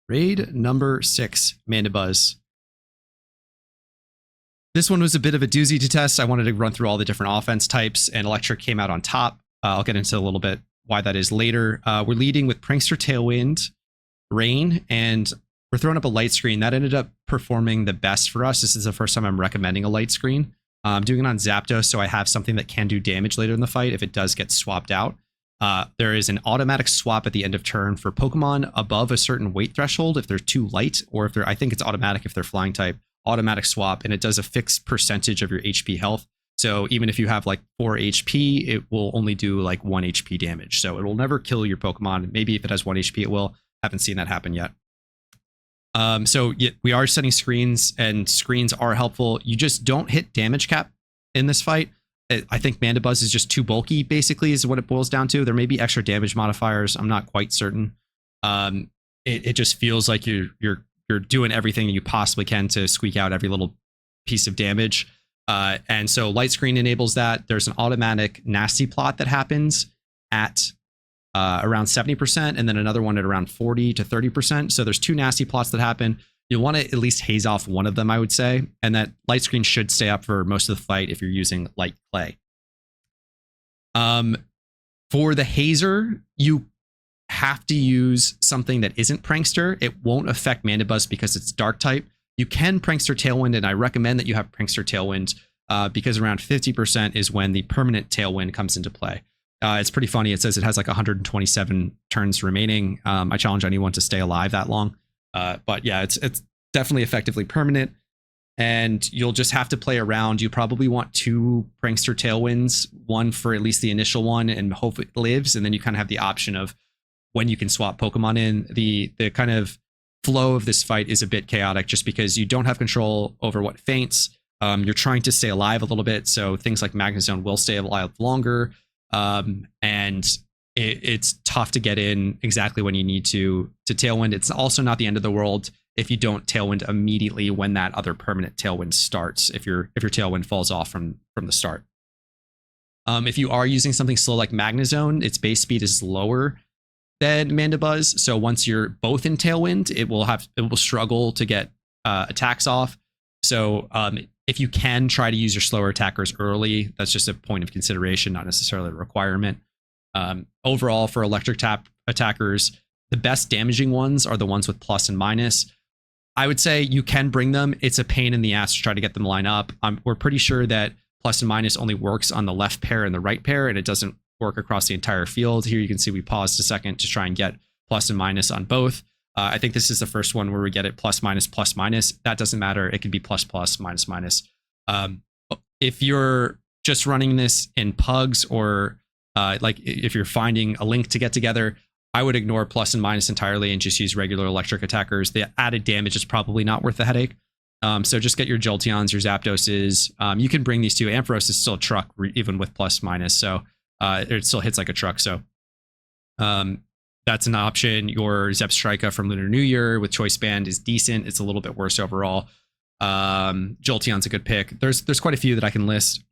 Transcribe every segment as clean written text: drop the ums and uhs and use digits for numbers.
Raid number 6, Mandibuzz. This one was a bit of a doozy to test. I wanted to run through all the different offense types, and Electric came out on top. I'll get into a little bit why that is later. We're leading with Prankster Tailwind, Rain, and we're throwing up a light screen. That ended up performing the best for us. This is the first time I'm recommending a light screen. I'm doing it on Zapdos, so I have something that can do damage later in the fight if it does get swapped out. There is an automatic swap at the end of turn for Pokemon above a certain weight threshold if they're too light, or if they're, I think it's automatic if they're flying type, automatic swap, and it does a fixed percentage of your HP health. So even if you have like 4 HP, it will only do like 1 HP damage. So it will never kill your Pokemon. Maybe if it has 1 HP, it will. Haven't seen that happen yet. So yeah, we are setting screens, and screens are helpful. You just don't hit damage cap in this fight. I think Mandibuzz is just too bulky, basically, is what it boils down to. There may be extra damage modifiers. I'm not quite certain. It just feels like you're doing everything you possibly can to squeak out every little piece of damage. And so light screen enables that. There's an automatic nasty plot that happens at around 70%, and then another one at around 40 to 30%. So there's 2 nasty plots that happen. You'll want to at least haze off one of them, I would say. And that light screen should stay up for most of the fight if you're using light clay. For the hazer, you have to use something that isn't Prankster. It won't affect Mandibuzz because it's dark type. You can Prankster Tailwind, and I recommend that you have Prankster Tailwind because around 50% is when the permanent Tailwind comes into play. It's pretty funny. It says it has like 127 turns remaining. I challenge anyone to stay alive that long. But yeah, it's definitely effectively permanent, and you'll just have to play around. You probably want 2 Prankster Tailwinds, one for at least the initial one, and hope it lives. And then you kind of have the option of when you can swap Pokemon in. The kind of flow of this fight is a bit chaotic just because you don't have control over what faints. You're trying to stay alive a little bit, so things like Magnezone will stay alive longer. And it's tough to get in exactly when you need to Tailwind. It's also not the end of the world if you don't Tailwind immediately when that other permanent Tailwind starts, if your Tailwind falls off from the start. If you are using something slow like Magnezone, its base speed is lower than Mandibuzz. So once you're both in Tailwind, it will struggle to get attacks off. So if you can try to use your slower attackers early, that's just a point of consideration, not necessarily a requirement. Overall, for electric tap attackers, the best damaging ones are the ones with plus and minus. I would say you can bring them. It's a pain in the ass to try to get them to line up. We're pretty sure that plus and minus only works on the left pair and the right pair, and it doesn't work across the entire field. Here you can see we paused a second to try and get plus and minus on both. I think this is the first one where we get it plus minus plus minus. That doesn't matter. It can be plus plus minus minus. If you're just running this in pugs, or like if you're finding a link to get together, I would ignore plus and minus entirely and just use regular electric attackers. The added damage is probably not worth the headache. So just get your Jolteons, your Zapdoses. You can bring these 2. Ampharos is still a truck even with plus minus, so it still hits like a truck. So that's an option. Your Zepstrika from Lunar New Year with Choice Band is decent. It's a little bit worse overall. Jolteon's a good pick. There's quite a few that I can list.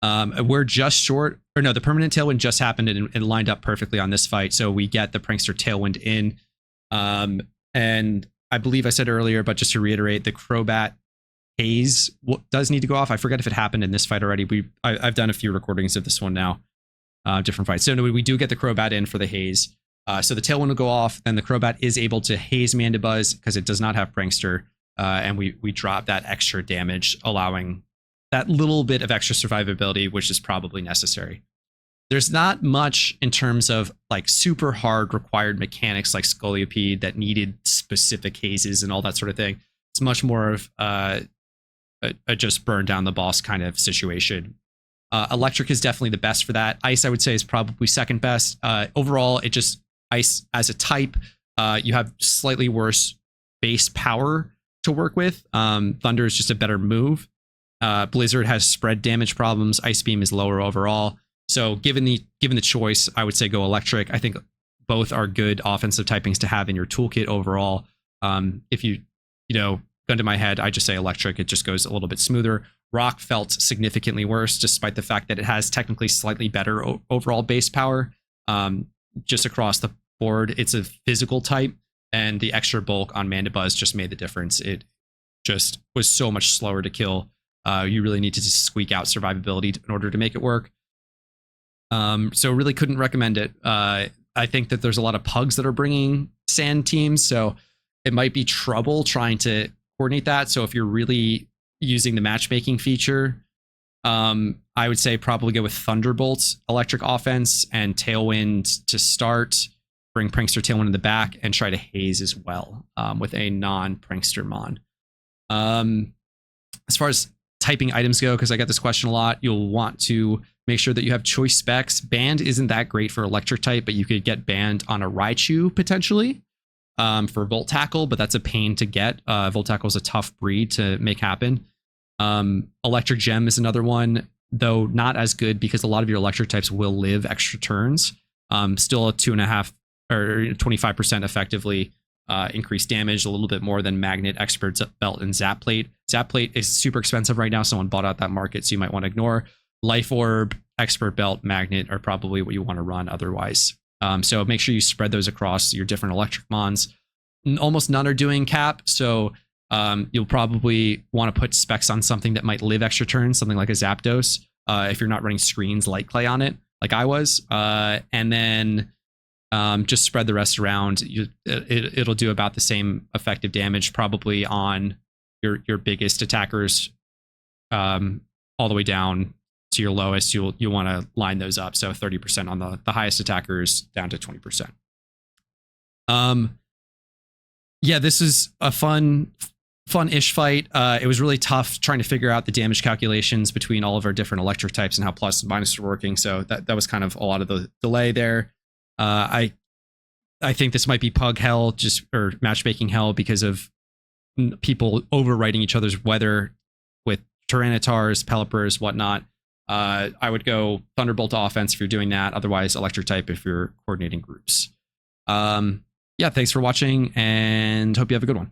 We're just short, or no, the permanent Tailwind just happened and lined up perfectly on this fight. So we get the Prankster Tailwind in. And I believe I said earlier, but just to reiterate, the Crobat Haze does need to go off. I forget if it happened in this fight already. I've done a few recordings of this one now, different fights. So no, we do get the Crobat in for the Haze. So the Tailwind will go off, then the Crobat is able to Haze Mandibuzz because it does not have Prankster. And we drop that extra damage, allowing that little bit of extra survivability, which is probably necessary. There's not much in terms of like super hard required mechanics like Scolipede that needed specific hazes and all that sort of thing. It's much more of a just burn down the boss kind of situation. Electric is definitely the best for that. Ice, I would say, is probably second best. Overall, it just Ice as a type, you have slightly worse base power to work with. Thunder is just a better move. Blizzard has spread damage problems. Ice Beam is lower overall. So given the choice, I would say go Electric. I think both are good offensive typings to have in your toolkit overall. If you gun to my head, I just say Electric. It just goes a little bit smoother. Rock felt significantly worse, despite the fact that it has technically slightly better overall base power. Just across the board, it's a physical type. and the extra bulk on Mandibuzz just made the difference. It just was so much slower to kill. You really need to just squeak out survivability in order to make it work. So really couldn't recommend it. I think that there's a lot of pugs that are bringing sand teams, so it might be trouble trying to coordinate that. So if you're really using the matchmaking feature, I would say probably go with Thunderbolt electric offense and Tailwind to start, bring Prankster Tailwind in the back, and try to haze as well with a non-Prankster Mon. As far as typing items go, because I get this question a lot, you'll want to make sure that you have choice specs. Banned isn't that great for electric type, but you could get banned on a Raichu potentially for Volt Tackle, but that's a pain to get. Volt Tackle is a tough breed to make happen. Electric Gem is another one, though not as good because a lot of your electric types will live extra turns. Still a 2.5 or 25% effectively increased damage, a little bit more than Magnet, Expert Belt, and Zap Plate. Zap Plate is super expensive right now. Someone bought out that market, so you might want to ignore. Life Orb, Expert Belt, Magnet are probably what you want to run otherwise. So make sure you spread those across your different electric mons. Almost none are doing cap, so you'll probably want to put specs on something that might live extra turns, something like a Zapdos, if you're not running screens like Clay on it, like I was. And then just spread the rest around. It'll do about the same effective damage, probably on your biggest attackers, all the way down to your lowest. You'll want to line those up, so 30% on the highest attackers down to 20%. Yeah, this is a fun-ish fight. It was really tough trying to figure out the damage calculations between all of our different electric types and how plus and minus are working. So that was kind of a lot of the delay there. I think this might be pug hell, or matchmaking hell, because of people overwriting each other's weather with Tyrannitars, Pelipper's, whatnot. I would go Thunderbolt offense if you're doing that. Otherwise, electric type if you're coordinating groups. Yeah, thanks for watching, and hope you have a good one.